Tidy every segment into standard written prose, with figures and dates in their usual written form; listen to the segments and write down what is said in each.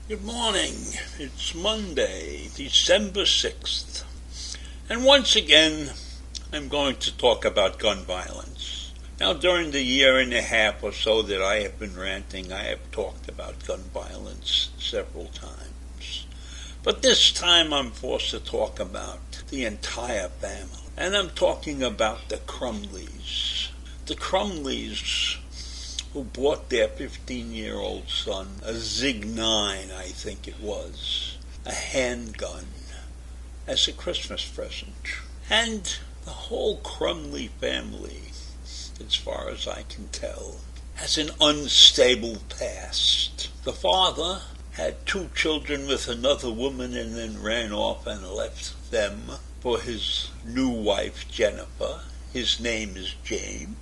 Good morning. It's Monday, December 6th. And once again, I'm going to talk about gun violence. Now, during the year and a half or so that I have been ranting, I have talked about gun violence several times. But this time I'm forced to talk about the entire family. And I'm talking about the Crumleys. The Crumleys, who bought their 15-year-old son a Zig-9, I think it was, a handgun, as a Christmas present. And the whole Crumley family, as far as I can tell, has an unstable past. The father had 2 children with another woman and then ran off and left them for his new wife, Jennifer. His name is James.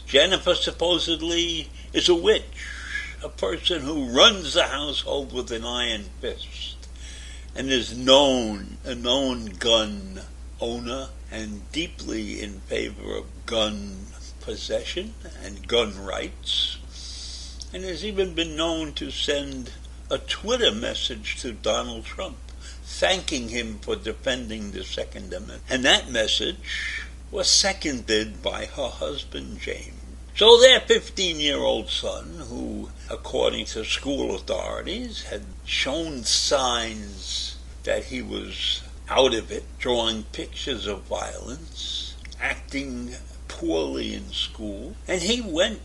Jennifer supposedly is a witch, a person who runs the household with an iron fist, and is a known gun owner and deeply in favor of gun possession and gun rights, and has even been known to send a Twitter message to Donald Trump thanking him for defending the Second Amendment. And that message was seconded by her husband, James. So their 15-year-old son, who, according to school authorities, had shown signs that he was out of it, drawing pictures of violence, acting poorly in school, and he went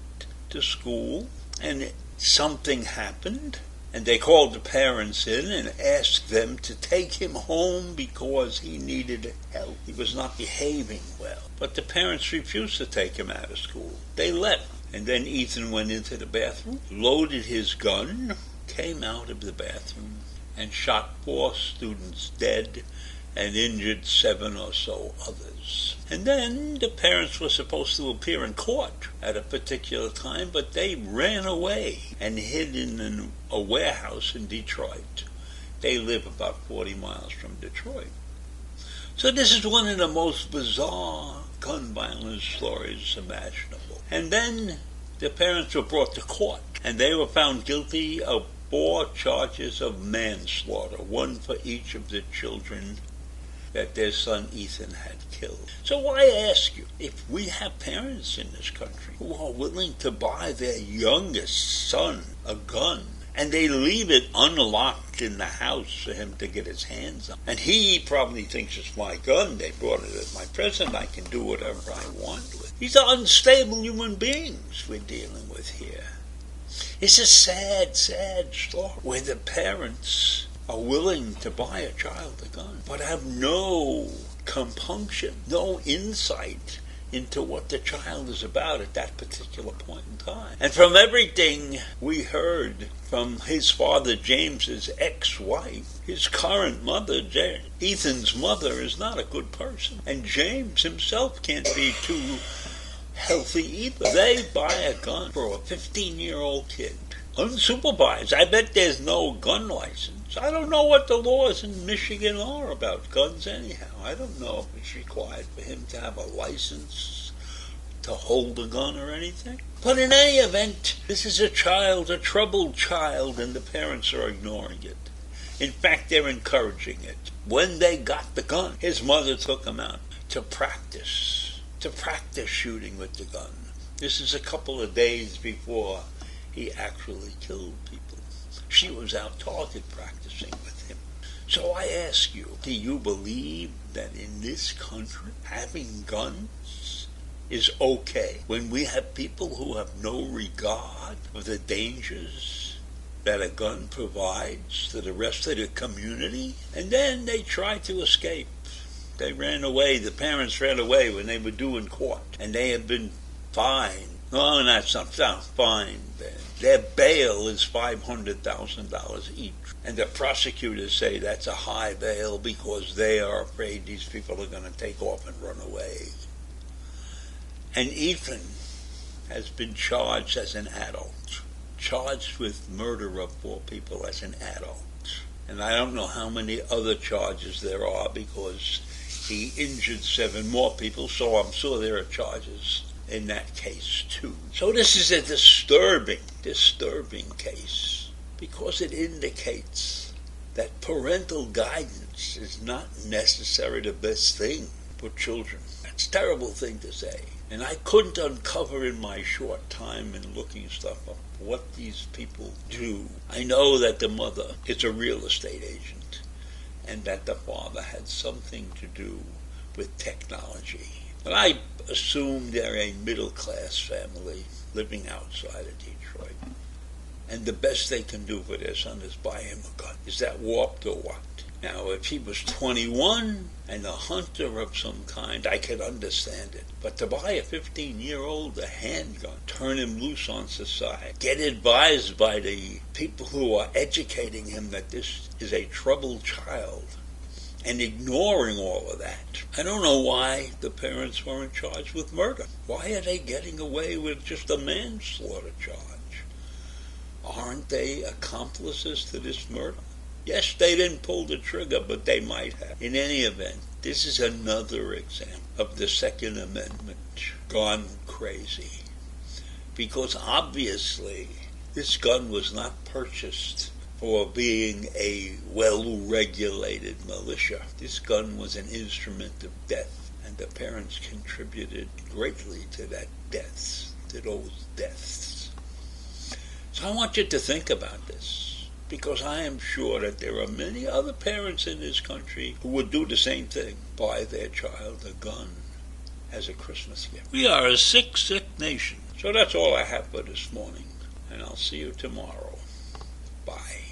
to school, and something happened, and they called the parents in and asked them to take him home because he needed help. He was not behaving well. But the parents refused to take him out of school. They left. And then Ethan went into the bathroom, loaded his gun, came out of the bathroom, and shot 4 students dead and injured 7 or so others. And then the parents were supposed to appear in court at a particular time, but they ran away and hid in a warehouse in Detroit. They live about 40 miles from Detroit. So this is one of the most bizarre gun violence stories imaginable. And then the parents were brought to court, and they were found guilty of 4 charges of manslaughter, 1 for each of the children that their son Ethan had killed. So I ask you, if we have parents in this country who are willing to buy their youngest son a gun, and they leave it unlocked in the house for him to get his hands on, and he probably thinks it's my gun, they brought it as my present, I can do whatever I want with. These are unstable human beings we're dealing with here. It's a sad, sad story where the parents are willing to buy a child a gun, but have no compunction, no insight into what the child is about at that particular point in time. And from everything we heard from his father James's ex-wife, his current mother, Ethan's mother, is not a good person. And James himself can't be too healthy either. They buy a gun for a 15-year-old kid, unsupervised. I bet there's no gun license. I don't know what the laws in Michigan are about guns anyhow. I don't know if it's required for him to have a license to hold a gun or anything. But in any event, this is a child, a troubled child, and the parents are ignoring it. In fact, they're encouraging it. When they got the gun, his mother took him out to practice shooting with the gun. This is a couple of days before he actually killed people. She was out target practicing with him. So I ask you, do you believe that in this country having guns is okay when we have people who have no regard for the dangers that a gun provides to the rest of the community? And then they try to escape. They ran away. The parents ran away when they were due in court, and they have been fined Oh, that's not fine. Their bail is $500,000 each. And the prosecutors say that's a high bail because they are afraid these people are going to take off and run away. And Ethan has been charged as an adult, charged with murder of 4 people as an adult. And I don't know how many other charges there are because he injured 7 more people, so I'm sure there are charges in that case too. So this is a disturbing case because it indicates that parental guidance is not necessarily the best thing for children. That's a terrible thing to say. And I couldn't uncover in my short time in looking stuff up what these people do. I know that the mother is a real estate agent and that the father had something to do with technology. But I assume they're a middle-class family living outside of Detroit. And the best they can do for their son is buy him a gun. Is that warped or what? Now, if he was 21 and a hunter of some kind, I could understand it. But to buy a 15-year-old a handgun, turn him loose on society, get advised by the people who are educating him that this is a troubled child, and ignoring all of that. I don't know why the parents weren't charged with murder. Why are they getting away with just a manslaughter charge? Aren't they accomplices to this murder? Yes, they didn't pull the trigger, but they might have. In any event, this is another example of the Second Amendment gone crazy. Because obviously, this gun was not purchased for being a well-regulated militia. This gun was an instrument of death, and the parents contributed greatly to that death, to those deaths. So I want you to think about this, because I am sure that there are many other parents in this country who would do the same thing, buy their child a gun as a Christmas gift. We are a sick, sick nation. So that's all I have for this morning, and I'll see you tomorrow. Bye.